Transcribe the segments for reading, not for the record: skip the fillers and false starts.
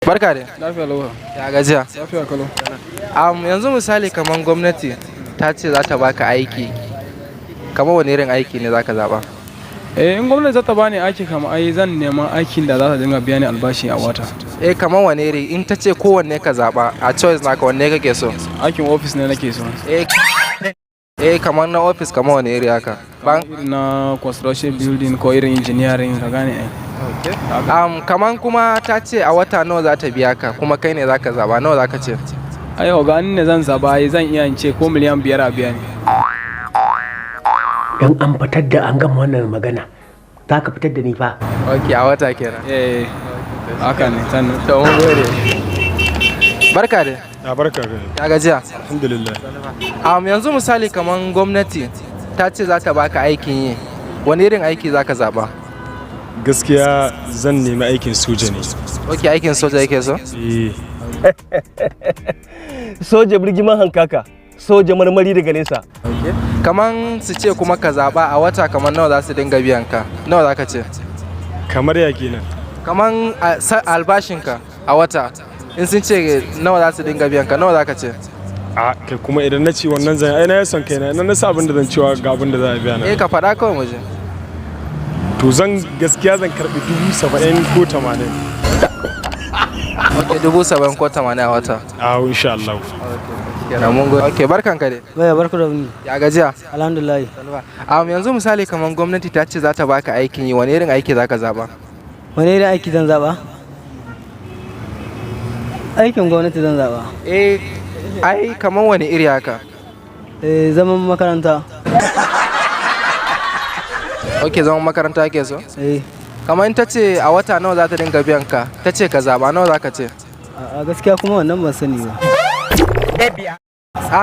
Barka dai. Lafiya lau. Ya gajiya. Lafiya kalau. Yanzu misali kaman gwamnati ta ce za ta baka aiki. Kamar wani irin aiki ne zaka zaba? In gwamnati za ta bani aiki kama ai zan nema aikin da za ta dinga biya ni albashi a wata. Kamar wani iri in ta ce kowanne ka zaba a choice naka wanne kake so? Aikin office ne nake so. Kamar na office kamar wani iri haka? Na construction building ko irin engineering ka gane ai. Kaman kuma ta ce a wata nawa za ta biya ka kuma kai ne zaka zaba nawa zaka ce? Ai ga ni ne zan zaba ai zan iya in ce ko miliyan 5 a biya ni. Dan an fitar da an gama wannan magana za ka fitar da ni fa. A wata kenan. Haka ne sannan. To mun gode. Barka dai. Barka dai. Ya gajiya. Alhamdulillah. Yanzu misali kaman gwamnati ta ce za ta baka aikin yi. Wani irin aiki zaka zaba? Gaskiya zan nemi aikin soja ne. Aikin soja yake so? Soja birgiman hankaka, soja marmari daga nesa. Kaman su ce kuma ka zaba a wata kaman nawa za su dinga biyan ka? Nawa za ka ce? Kamar ya kenan. Kaman albashinka a wata in sun ce nawa za su dinga biyan ka nawa za ka ce? Kai kuma idan na ci wannan zan ai na yasan kaina idan na sa abin da zan cewa ga abin da za a biya na. Ka faɗa kawai muje. To gaskiya zan karɓi 70,000 ko 80. 70,000 ko 80 a wata. Insha Allah. Mun gode. Barkan ka dai. Barka da ni. Ya gajiya? Alhamdulillah. Yanzu misali kaman gwamnati ta ce za ta baka aikin yi wani irin aiki zaka zaba? Wani irin aiki zan zaba? Aikin gwamnati zan zaba. Ai kaman wani iri haka? Zaman makaranta. Zaman makaranta ke so? Kamar ta ce a wata nawa za ta dinga biyan ka, ta ce ka zaba nawa za ka ce? A gaskiya kuma wannan ban sani ba.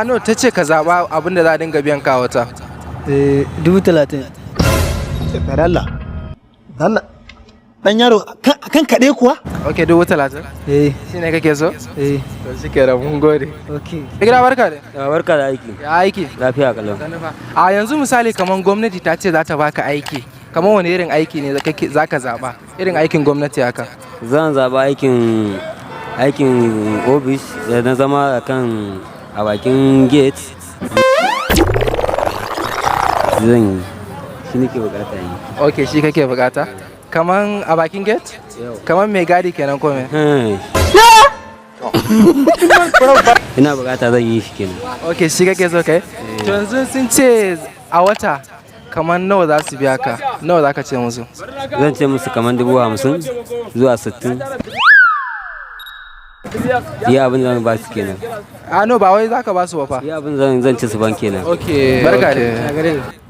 No, ta ce ka zaba abin da za a dinga biyan ka a wata. 30,000. Allah. Dan yaro kan kaɗe kuwa? 30,000? Shi ne kake so? To shi ke da mun gode. Gida barka da? Barka da aiki. Ya aiki? Lafiya kalau. Yanzu misali kamar gwamnati ta ce za ta baka aiki. Kamar wani irin aiki ne za ka zaba? Irin aikin gwamnati haka? Zan zaba aikin ofis da na zama a bakin gate. Zan yi. Shi nake bukata yi. Shi kake bukata? Kaman a bakin gate? Kaman mai gadi kenan ko me? Ina bukata zan yi shi kenan. Shi kake so kai? To yanzu sun ce a wata kaman nawa za su biya ka? Nawa za ka ce musu? Zan ce musu kaman 50,000 zuwa 60. Iya abin zan ba su kenan. No ba wai za ka ba su ba fa. Iya abin zan ci su ban kenan. Barka da.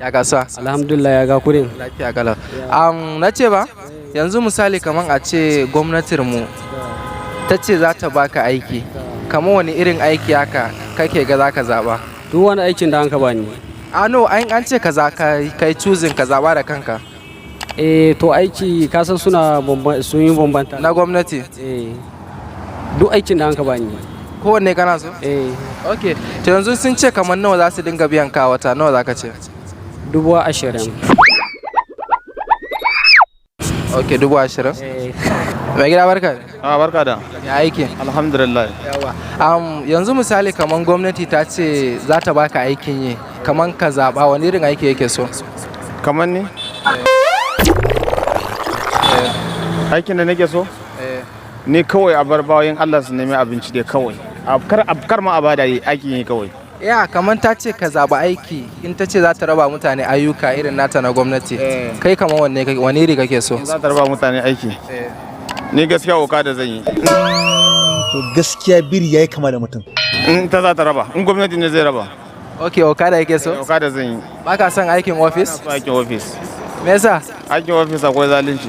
Ya kasuwa? Alhamdulillah ya ga kurin. Lafiya kalau. Na ce ba yanzu misali kaman a ce gwamnatinmu ta ce za ta baka aiki. Kamar wani irin aiki haka kake ga za ka zaba? Duk wani aikin da an ka bani. No an ce kai choosing ka zaba da kanka. To aiki kasan sun yi bambanta. Na gwamnati? Duk aikin da an ka bani. Kowanne kana so? To yanzu sun ce kamar nawa za su dinga biyan ka wata nawa za ka ce? 20,000. 20,000? Mai gida barka da? Barka da. Ya aiki? Alhamdulillah. Yanzu misali kamar gwamnati ta ce za ta baka aikin yi kamar ka zaba wani irin aiki yake so? Kamar ni? Aikin da nake so? Ni kawai a bar bayan Allah su nemi abinci dai kawai. Kar ma a bada aikin yi kawai. Kamar ta ce ka zaba aiki in ta ce za ta raba mutane ayyuka irin nata na gwamnati. Kai kamar wani iri kake so? Za ta raba mutane aiki. Ni gaskiya oka da zan yi. To gaskiya biri yayi kama da mutum. In ta za ta raba, in gwamnati ne zai raba. Oka da yake so? Oka da zan yi. Ba ka son aikin ofis? Aikin ofis. Me yasa? Aikin ofis akwai zalunci.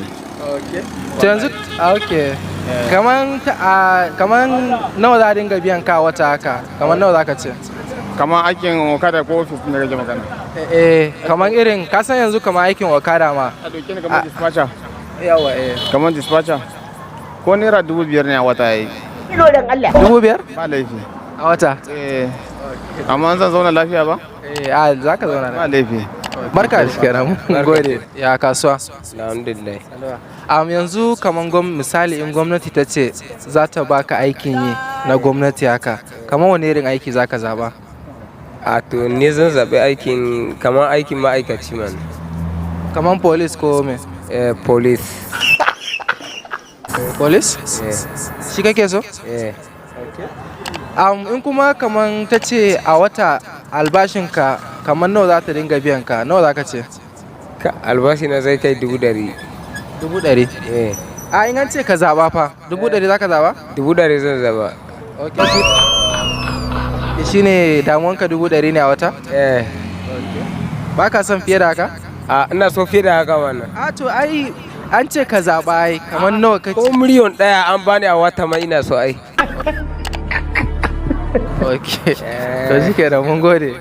To yanzu kaman nawa za a dinga biyan ka wata haka? Kaman nawa za ka ce? Kaman aikin okada ko ofis ne kake magana? Kaman irin ka san yanzu kaman aikin okada ma. A doke ni kaman dispatcher. Yawa Kaman dispatcher. Ko naira 5,000 ne a wata yayi. Ilo dan Allah. 5,000? Ba laifi. A wata? Amma an zan zauna lafiya ba? Za ka zauna ba laifi. Barka da kenan mun gode. Ya kasuwa. Alhamdulillah. Yanzu kaman misali in gwamnati ta ce za ta baka aikin yi na gwamnati haka, kamar wani irin aiki za ka zaba? A to ni zan zaɓi aikin kamar aikin ma'aikaci man. Kaman police ko me? Police. Police? Shi kake so? In kuma kaman ta ce a wata albashinka kamar nawa za ta dinga biyan ka, nawa za ka ce? Albashi na zai kai 100,000. 100,000? In an ce ka zaba fa, 100,000 za ka zaba? 100,000 zan zaba. Shi ne damuwanka 100,000 ne a wata? Ba ka son fiye da haka? Ina so fiye da haka wannan. To ai an ce ka zaba ai kamar nawa kake? Ko miliyon 1 an bani a wata ma ina so ai. To shi kenan mun gode.